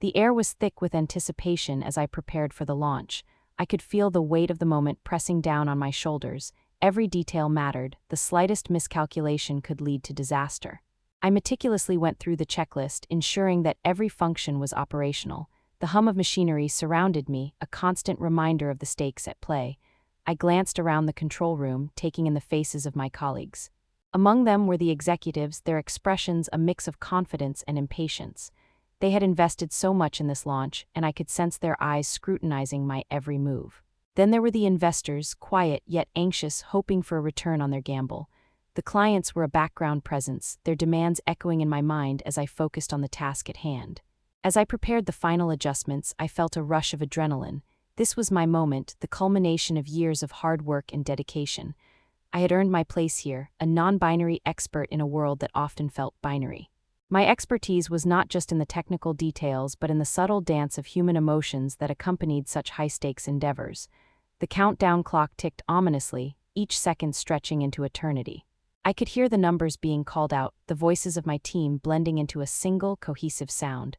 The air was thick with anticipation as I prepared for the launch. I could feel the weight of the moment pressing down on my shoulders. Every detail mattered. The slightest miscalculation could lead to disaster. I meticulously went through the checklist, ensuring that every function was operational. The hum of machinery surrounded me, a constant reminder of the stakes at play. I glanced around the control room, taking in the faces of my colleagues. Among them were the executives, their expressions a mix of confidence and impatience. They had invested so much in this launch, and I could sense their eyes scrutinizing my every move. Then there were the investors, quiet yet anxious, hoping for a return on their gamble. The clients were a background presence, their demands echoing in my mind as I focused on the task at hand. As I prepared the final adjustments, I felt a rush of adrenaline. This was my moment, the culmination of years of hard work and dedication. I had earned my place here, a non-binary expert in a world that often felt binary. My expertise was not just in the technical details but in the subtle dance of human emotions that accompanied such high-stakes endeavors. The countdown clock ticked ominously, each second stretching into eternity. I could hear the numbers being called out, the voices of my team blending into a single, cohesive sound.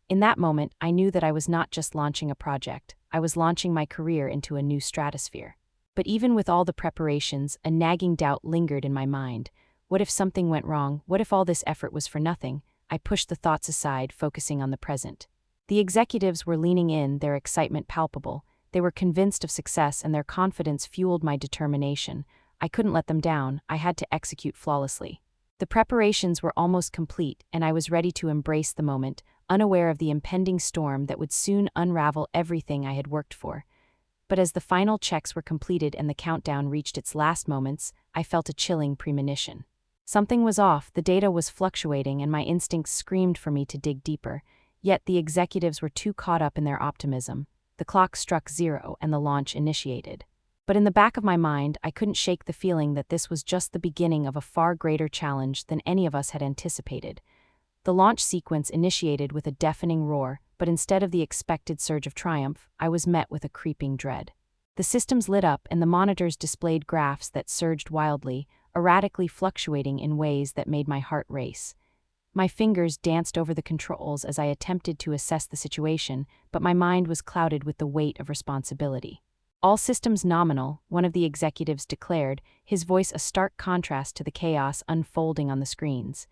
In that moment, I knew that I was not just launching a project, I was launching my career into a new stratosphere. But even with all the preparations, a nagging doubt lingered in my mind. What if something went wrong? What if all this effort was for nothing? I pushed the thoughts aside, focusing on the present. The executives were leaning in, their excitement palpable. They were convinced of success, and their confidence fueled my determination. I couldn't let them down. I had to execute flawlessly. The preparations were almost complete, and I was ready to embrace the moment, unaware of the impending storm that would soon unravel everything I had worked for. But as the final checks were completed and the countdown reached its last moments, I felt a chilling premonition. Something was off, the data was fluctuating, and my instincts screamed for me to dig deeper. Yet the executives were too caught up in their optimism. The clock struck 0 and the launch initiated. But in the back of my mind, I couldn't shake the feeling that this was just the beginning of a far greater challenge than any of us had anticipated. The launch sequence initiated with a deafening roar, but instead of the expected surge of triumph, I was met with a creeping dread. The systems lit up and the monitors displayed graphs that surged wildly, erratically fluctuating in ways that made my heart race. My fingers danced over the controls as I attempted to assess the situation, but my mind was clouded with the weight of responsibility. "All systems nominal," one of the executives declared, his voice a stark contrast to the chaos unfolding on the screens.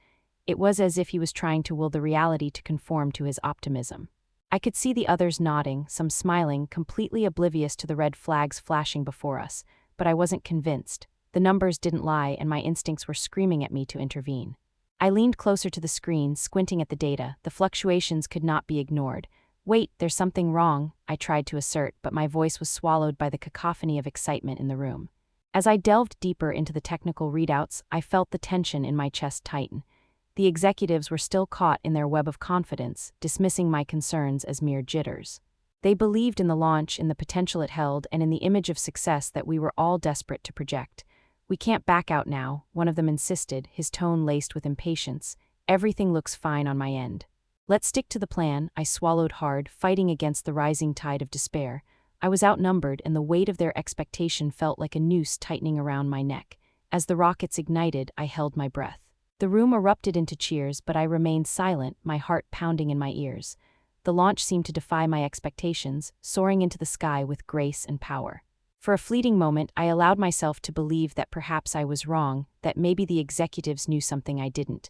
It was as if he was trying to will the reality to conform to his optimism. I could see the others nodding, some smiling, completely oblivious to the red flags flashing before us, but I wasn't convinced. The numbers didn't lie, and my instincts were screaming at me to intervene. I leaned closer to the screen, squinting at the data. The fluctuations could not be ignored. "Wait, there's something wrong," I tried to assert, but my voice was swallowed by the cacophony of excitement in the room. As I delved deeper into the technical readouts, I felt the tension in my chest tighten. The executives were still caught in their web of confidence, dismissing my concerns as mere jitters. They believed in the launch, in the potential it held, and in the image of success that we were all desperate to project. "We can't back out now," one of them insisted, his tone laced with impatience. "Everything looks fine on my end." "Let's stick to the plan," I swallowed hard, fighting against the rising tide of despair. I was outnumbered, and the weight of their expectation felt like a noose tightening around my neck. As the rockets ignited, I held my breath. The room erupted into cheers, but I remained silent, my heart pounding in my ears. The launch seemed to defy my expectations, soaring into the sky with grace and power. For a fleeting moment, I allowed myself to believe that perhaps I was wrong, that maybe the executives knew something I didn't.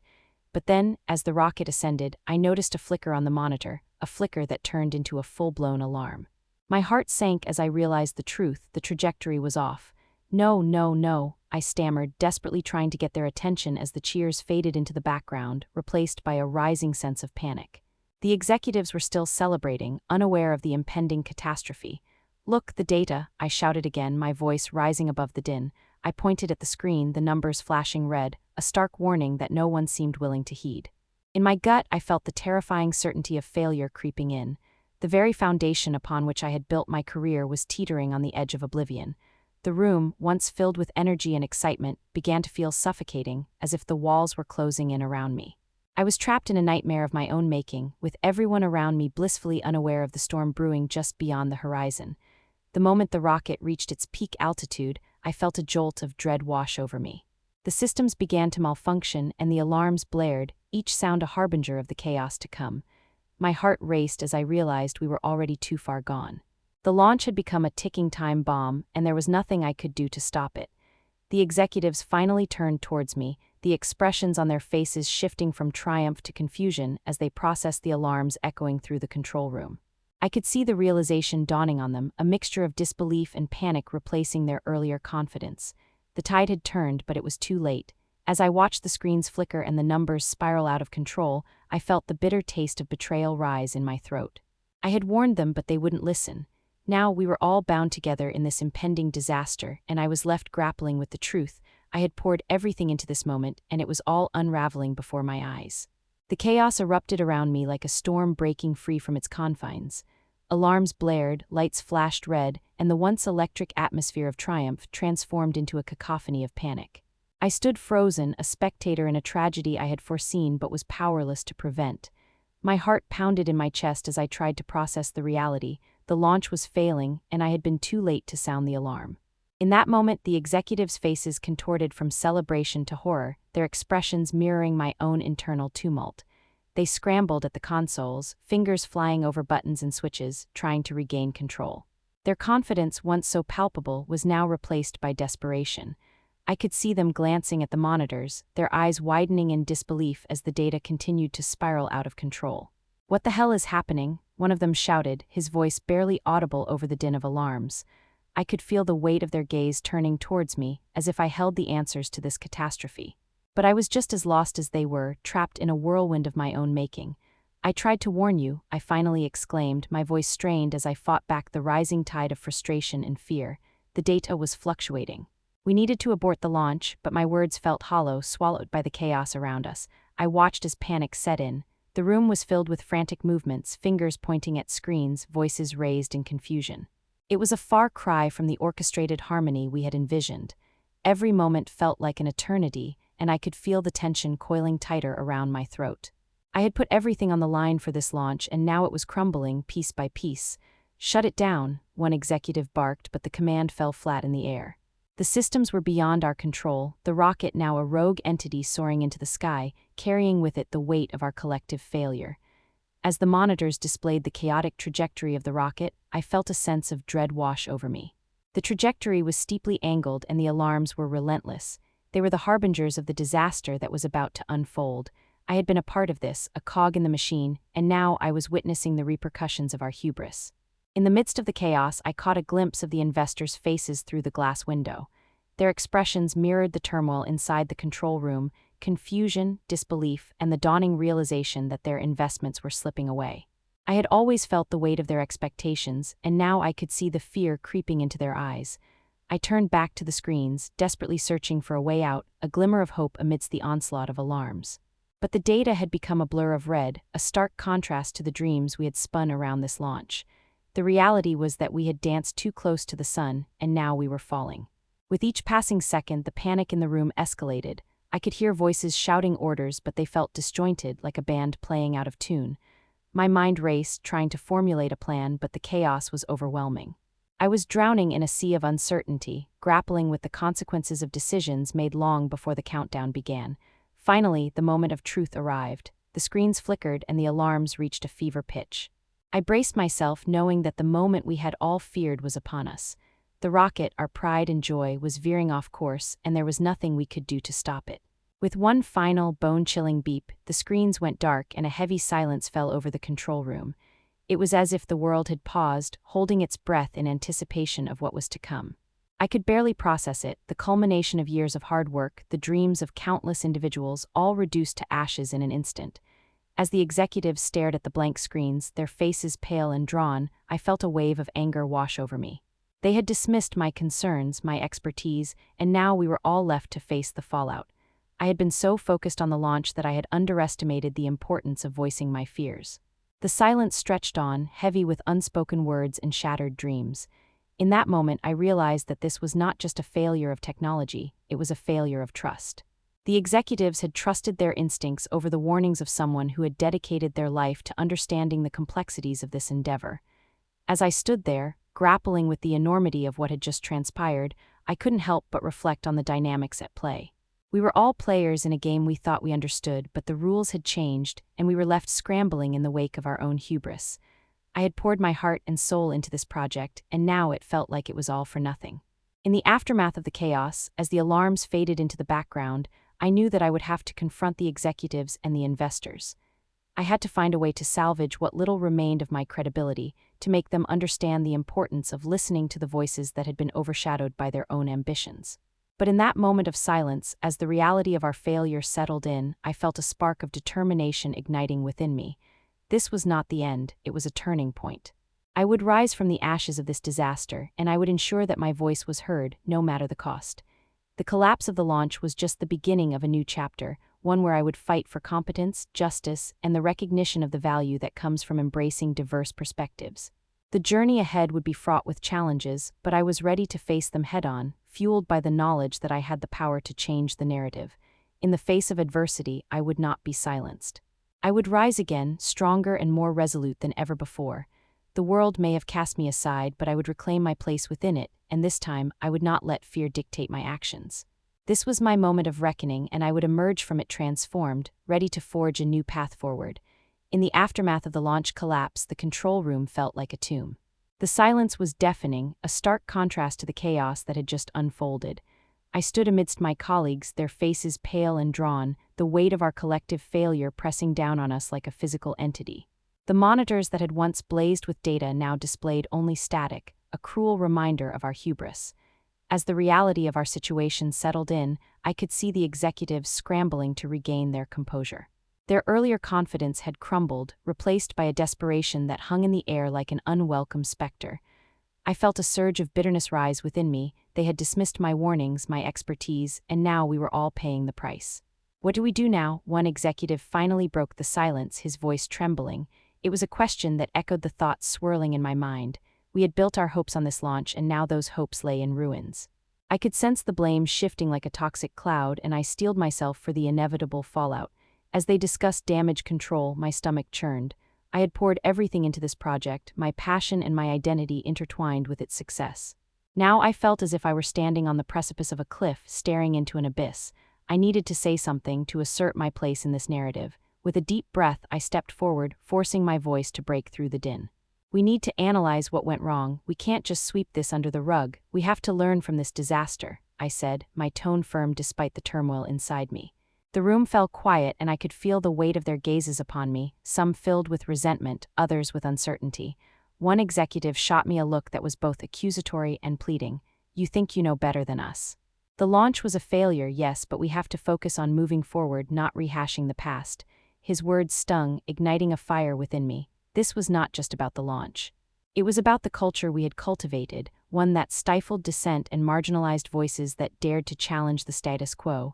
But then, as the rocket ascended, I noticed a flicker on the monitor, a flicker that turned into a full-blown alarm. My heart sank as I realized the truth. The trajectory was off. "No, no, no," I stammered, desperately trying to get their attention as the cheers faded into the background, replaced by a rising sense of panic. The executives were still celebrating, unaware of the impending catastrophe. "Look, the data," I shouted again, my voice rising above the din. I pointed at the screen, the numbers flashing red, a stark warning that no one seemed willing to heed. In my gut, I felt the terrifying certainty of failure creeping in. The very foundation upon which I had built my career was teetering on the edge of oblivion. The room, once filled with energy and excitement, began to feel suffocating, as if the walls were closing in around me. I was trapped in a nightmare of my own making, with everyone around me blissfully unaware of the storm brewing just beyond the horizon. The moment the rocket reached its peak altitude, I felt a jolt of dread wash over me. The systems began to malfunction and the alarms blared, each sound a harbinger of the chaos to come. My heart raced as I realized we were already too far gone. The launch had become a ticking time bomb, and there was nothing I could do to stop it. The executives finally turned towards me, the expressions on their faces shifting from triumph to confusion as they processed the alarms echoing through the control room. I could see the realization dawning on them, a mixture of disbelief and panic replacing their earlier confidence. The tide had turned, but it was too late. As I watched the screens flicker and the numbers spiral out of control, I felt the bitter taste of betrayal rise in my throat. I had warned them, but they wouldn't listen. Now we were all bound together in this impending disaster, and I was left grappling with the truth. I had poured everything into this moment, and it was all unraveling before my eyes. The chaos erupted around me like a storm breaking free from its confines. Alarms blared, lights flashed red, and the once electric atmosphere of triumph transformed into a cacophony of panic. I stood frozen, a spectator in a tragedy I had foreseen but was powerless to prevent. My heart pounded in my chest as I tried to process the reality. The launch was failing, and I had been too late to sound the alarm. In that moment, the executives' faces contorted from celebration to horror, their expressions mirroring my own internal tumult. They scrambled at the consoles, fingers flying over buttons and switches, trying to regain control. Their confidence, once so palpable, was now replaced by desperation. I could see them glancing at the monitors, their eyes widening in disbelief as the data continued to spiral out of control. "What the hell is happening?" one of them shouted, his voice barely audible over the din of alarms. I could feel the weight of their gaze turning towards me, as if I held the answers to this catastrophe. But I was just as lost as they were, trapped in a whirlwind of my own making. "I tried to warn you," I finally exclaimed, my voice strained as I fought back the rising tide of frustration and fear. The data was fluctuating. We needed to abort the launch, but my words felt hollow, swallowed by the chaos around us. I watched as panic set in. The room was filled with frantic movements, fingers pointing at screens, voices raised in confusion. It was a far cry from the orchestrated harmony we had envisioned. Every moment felt like an eternity, and I could feel the tension coiling tighter around my throat. I had put everything on the line for this launch, and now it was crumbling piece by piece. "Shut it down," one executive barked, but the command fell flat in the air. The systems were beyond our control, the rocket now a rogue entity soaring into the sky, carrying with it the weight of our collective failure. As the monitors displayed the chaotic trajectory of the rocket, I felt a sense of dread wash over me. The trajectory was steeply angled and the alarms were relentless. They were the harbingers of the disaster that was about to unfold. I had been a part of this, a cog in the machine, and now I was witnessing the repercussions of our hubris. In the midst of the chaos, I caught a glimpse of the investors' faces through the glass window. Their expressions mirrored the turmoil inside the control room, confusion, disbelief, and the dawning realization that their investments were slipping away. I had always felt the weight of their expectations, and now I could see the fear creeping into their eyes. I turned back to the screens, desperately searching for a way out, a glimmer of hope amidst the onslaught of alarms. But the data had become a blur of red, a stark contrast to the dreams we had spun around this launch. The reality was that we had danced too close to the sun, and now we were falling. With each passing second, the panic in the room escalated. I could hear voices shouting orders, but they felt disjointed, like a band playing out of tune. My mind raced, trying to formulate a plan, but the chaos was overwhelming. I was drowning in a sea of uncertainty, grappling with the consequences of decisions made long before the countdown began. Finally, the moment of truth arrived. The screens flickered and the alarms reached a fever pitch. I braced myself, knowing that the moment we had all feared was upon us. The rocket, our pride and joy, was veering off course, and there was nothing we could do to stop it. With one final, bone-chilling beep, the screens went dark and a heavy silence fell over the control room. It was as if the world had paused, holding its breath in anticipation of what was to come. I could barely process it, the culmination of years of hard work, the dreams of countless individuals, all reduced to ashes in an instant. As the executives stared at the blank screens, their faces pale and drawn, I felt a wave of anger wash over me. They had dismissed my concerns, my expertise, and now we were all left to face the fallout. I had been so focused on the launch that I had underestimated the importance of voicing my fears. The silence stretched on, heavy with unspoken words and shattered dreams. In that moment, I realized that this was not just a failure of technology, it was a failure of trust. The executives had trusted their instincts over the warnings of someone who had dedicated their life to understanding the complexities of this endeavor. As I stood there, grappling with the enormity of what had just transpired, I couldn't help but reflect on the dynamics at play. We were all players in a game we thought we understood, but the rules had changed, and we were left scrambling in the wake of our own hubris. I had poured my heart and soul into this project, and now it felt like it was all for nothing. In the aftermath of the chaos, as the alarms faded into the background, I knew that I would have to confront the executives and the investors. I had to find a way to salvage what little remained of my credibility, to make them understand the importance of listening to the voices that had been overshadowed by their own ambitions. But in that moment of silence, as the reality of our failure settled in, I felt a spark of determination igniting within me. This was not the end, it was a turning point. I would rise from the ashes of this disaster, and I would ensure that my voice was heard, no matter the cost. The collapse of the launch was just the beginning of a new chapter, one where I would fight for competence, justice, and the recognition of the value that comes from embracing diverse perspectives. The journey ahead would be fraught with challenges, but I was ready to face them head-on, fueled by the knowledge that I had the power to change the narrative. In the face of adversity, I would not be silenced. I would rise again, stronger and more resolute than ever before. The world may have cast me aside, but I would reclaim my place within it, and this time I would not let fear dictate my actions. This was my moment of reckoning, and I would emerge from it transformed, ready to forge a new path forward. In the aftermath of the launch collapse, the control room felt like a tomb. The silence was deafening, a stark contrast to the chaos that had just unfolded. I stood amidst my colleagues, their faces pale and drawn, the weight of our collective failure pressing down on us like a physical entity. The monitors that had once blazed with data now displayed only static, a cruel reminder of our hubris. As the reality of our situation settled in, I could see the executives scrambling to regain their composure. Their earlier confidence had crumbled, replaced by a desperation that hung in the air like an unwelcome specter. I felt a surge of bitterness rise within me. They had dismissed my warnings, my expertise, and now we were all paying the price. "What do we do now?" One executive finally broke the silence, his voice trembling. It was a question that echoed the thoughts swirling in my mind. We had built our hopes on this launch, and now those hopes lay in ruins. I could sense the blame shifting like a toxic cloud, and I steeled myself for the inevitable fallout. As they discussed damage control, my stomach churned. I had poured everything into this project, my passion and my identity intertwined with its success. Now I felt as if I were standing on the precipice of a cliff, staring into an abyss. I needed to say something, to assert my place in this narrative. With a deep breath, I stepped forward, forcing my voice to break through the din. "We need to analyze what went wrong. We can't just sweep this under the rug. We have to learn from this disaster," I said, my tone firm despite the turmoil inside me. The room fell quiet, and I could feel the weight of their gazes upon me, some filled with resentment, others with uncertainty. One executive shot me a look that was both accusatory and pleading. "You think you know better than us." The launch was a failure, yes, but we have to focus on moving forward, not rehashing the past. His words stung, igniting a fire within me. This was not just about the launch. It was about the culture we had cultivated, one that stifled dissent and marginalized voices that dared to challenge the status quo.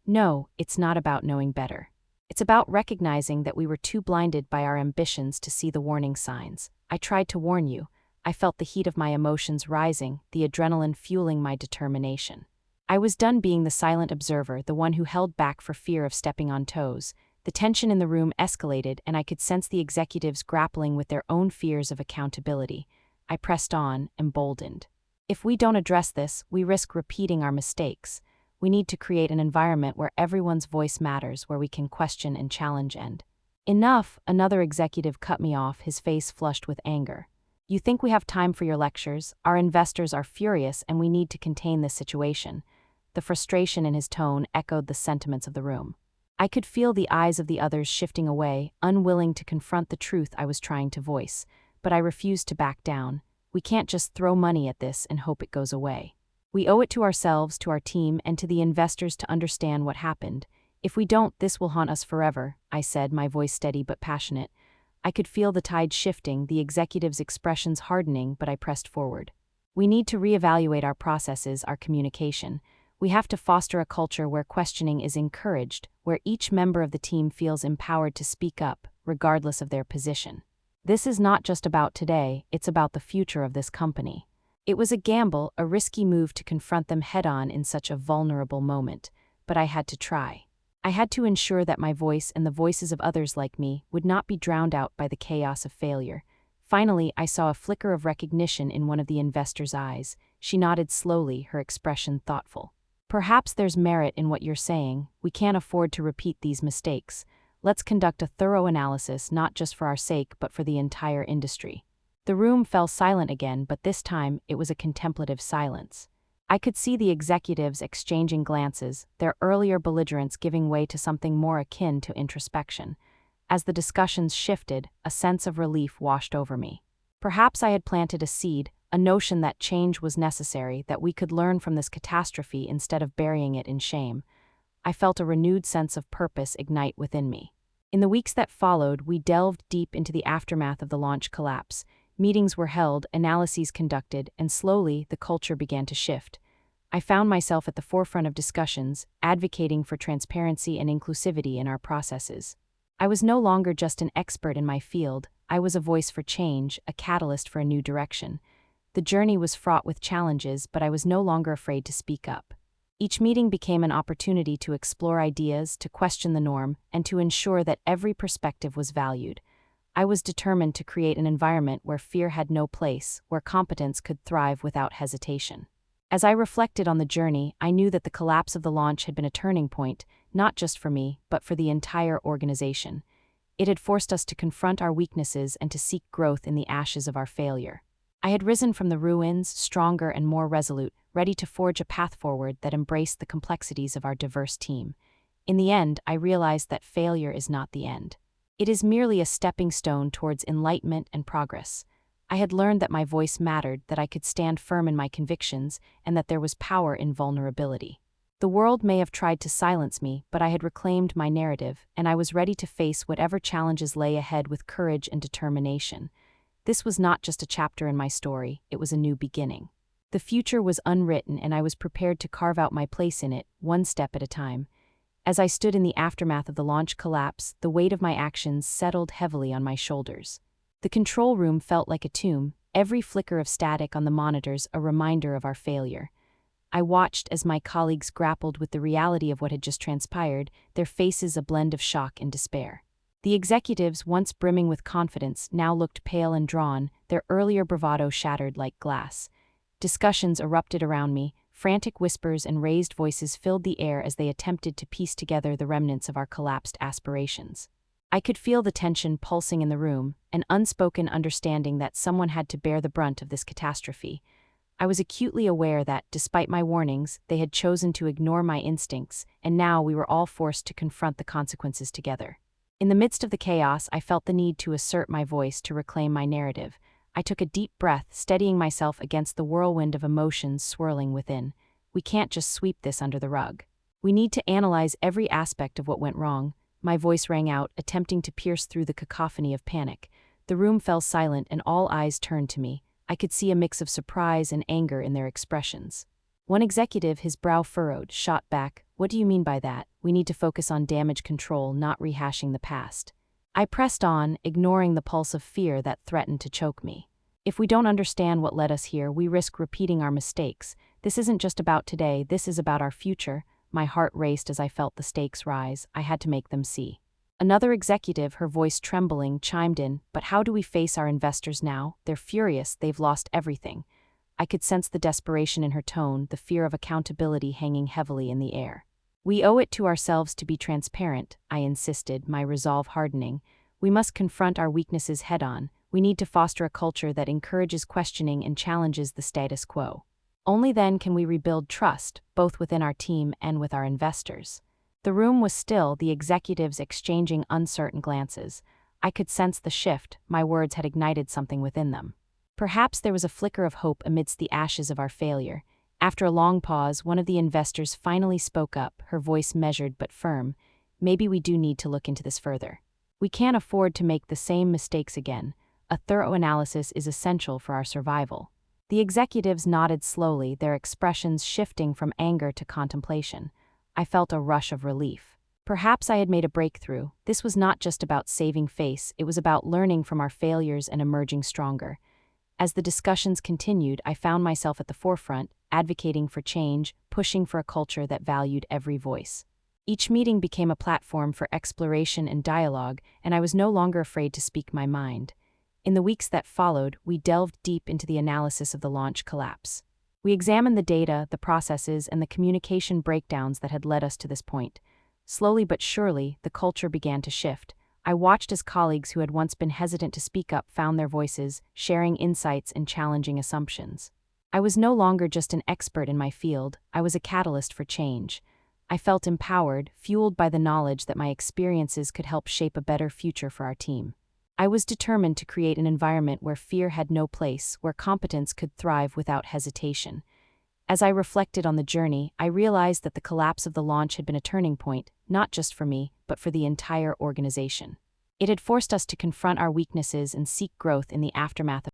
No, it's not about knowing better. It's about recognizing that we were too blinded by our ambitions to see the warning signs. I tried to warn you. I felt the heat of my emotions rising, the adrenaline fueling my determination. I was done being the silent observer, the one who held back for fear of stepping on toes. The tension in the room escalated, and I could sense the executives grappling with their own fears of accountability. I pressed on, emboldened. If we don't address this, we risk repeating our mistakes. We need to create an environment where everyone's voice matters, where we can question and challenge and... "Enough," another executive cut me off, his face flushed with anger. "You think we have time for your lectures? Our investors are furious, and we need to contain this situation." The frustration in his tone echoed the sentiments of the room. I could feel the eyes of the others shifting away, unwilling to confront the truth I was trying to voice. But I refused to back down. We can't just throw money at this and hope it goes away. We owe it to ourselves, to our team, and to the investors to understand what happened. If we don't, this will haunt us forever, I said, my voice steady but passionate. I could feel the tide shifting, the executives' expressions hardening, but I pressed forward. We need to reevaluate our processes, our communication. We have to foster a culture where questioning is encouraged, where each member of the team feels empowered to speak up, regardless of their position. This is not just about today, it's about the future of this company. It was a gamble, a risky move to confront them head-on in such a vulnerable moment, but I had to try. I had to ensure that my voice and the voices of others like me would not be drowned out by the chaos of failure. Finally, I saw a flicker of recognition in one of the investors' eyes. She nodded slowly, her expression thoughtful. Perhaps there's merit in what you're saying. We can't afford to repeat these mistakes. Let's conduct a thorough analysis, not just for our sake, but for the entire industry. The room fell silent again, but this time it was a contemplative silence. I could see the executives exchanging glances, their earlier belligerence giving way to something more akin to introspection. As the discussions shifted, a sense of relief washed over me. Perhaps I had planted a seed, a notion that change was necessary, that we could learn from this catastrophe instead of burying it in shame. I felt a renewed sense of purpose ignite within me. In the weeks that followed, we delved deep into the aftermath of the launch collapse. Meetings were held, analyses conducted, and slowly the culture began to shift. I found myself at the forefront of discussions, advocating for transparency and inclusivity in our processes. I was no longer just an expert in my field, I was a voice for change, a catalyst for a new direction. The journey was fraught with challenges, but I was no longer afraid to speak up. Each meeting became an opportunity to explore ideas, to question the norm, and to ensure that every perspective was valued. I was determined to create an environment where fear had no place, where competence could thrive without hesitation. As I reflected on the journey, I knew that the collapse of the launch had been a turning point, not just for me, but for the entire organization. It had forced us to confront our weaknesses and to seek growth in the ashes of our failure. I had risen from the ruins, stronger and more resolute, ready to forge a path forward that embraced the complexities of our diverse team. In the end, I realized that failure is not the end. It is merely a stepping stone towards enlightenment and progress. I had learned that my voice mattered, that I could stand firm in my convictions, and that there was power in vulnerability. The world may have tried to silence me, but I had reclaimed my narrative, and I was ready to face whatever challenges lay ahead with courage and determination. This was not just a chapter in my story, it was a new beginning. The future was unwritten, and I was prepared to carve out my place in it, one step at a time. As I stood in the aftermath of the launch collapse, the weight of my actions settled heavily on my shoulders. The control room felt like a tomb, every flicker of static on the monitors a reminder of our failure. I watched as my colleagues grappled with the reality of what had just transpired, their faces a blend of shock and despair. The executives, once brimming with confidence, now looked pale and drawn, their earlier bravado shattered like glass. Discussions erupted around me, frantic whispers and raised voices filled the air as they attempted to piece together the remnants of our collapsed aspirations. I could feel the tension pulsing in the room, an unspoken understanding that someone had to bear the brunt of this catastrophe. I was acutely aware that, despite my warnings, they had chosen to ignore my instincts, and now we were all forced to confront the consequences together. In the midst of the chaos, I felt the need to assert my voice, to reclaim my narrative. I took a deep breath, steadying myself against the whirlwind of emotions swirling within. We can't just sweep this under the rug. We need to analyze every aspect of what went wrong. My voice rang out, attempting to pierce through the cacophony of panic. The room fell silent and all eyes turned to me. I could see a mix of surprise and anger in their expressions. One executive, his brow furrowed, shot back, "What do you mean by that? We need to focus on damage control, not rehashing the past." I pressed on, ignoring the pulse of fear that threatened to choke me. If we don't understand what led us here, we risk repeating our mistakes. This isn't just about today, this is about our future. My heart raced as I felt the stakes rise. I had to make them see. Another executive, her voice trembling, chimed in, "But how do we face our investors now? They're furious, they've lost everything." I could sense the desperation in her tone, the fear of accountability hanging heavily in the air. "We owe it to ourselves to be transparent," I insisted, my resolve hardening. "We must confront our weaknesses head-on. We need to foster a culture that encourages questioning and challenges the status quo. Only then can we rebuild trust, both within our team and with our investors." The room was still, the executives exchanging uncertain glances. I could sense the shift, my words had ignited something within them. Perhaps there was a flicker of hope amidst the ashes of our failure. After a long pause, one of the investors finally spoke up, her voice measured but firm. "Maybe we do need to look into this further. We can't afford to make the same mistakes again. A thorough analysis is essential for our survival." The executives nodded slowly, their expressions shifting from anger to contemplation. I felt a rush of relief. Perhaps I had made a breakthrough. This was not just about saving face, it was about learning from our failures and emerging stronger. As the discussions continued, I found myself at the forefront, advocating for change, pushing for a culture that valued every voice. Each meeting became a platform for exploration and dialogue, and I was no longer afraid to speak my mind. In the weeks that followed, we delved deep into the analysis of the launch collapse. We examined the data, the processes, and the communication breakdowns that had led us to this point. Slowly but surely, the culture began to shift. I watched as colleagues who had once been hesitant to speak up found their voices, sharing insights and challenging assumptions. I was no longer just an expert in my field, I was a catalyst for change. I felt empowered, fueled by the knowledge that my experiences could help shape a better future for our team. I was determined to create an environment where fear had no place, where competence could thrive without hesitation. As I reflected on the journey, I realized that the collapse of the launch had been a turning point, not just for me, but for the entire organization. It had forced us to confront our weaknesses and seek growth in the aftermath of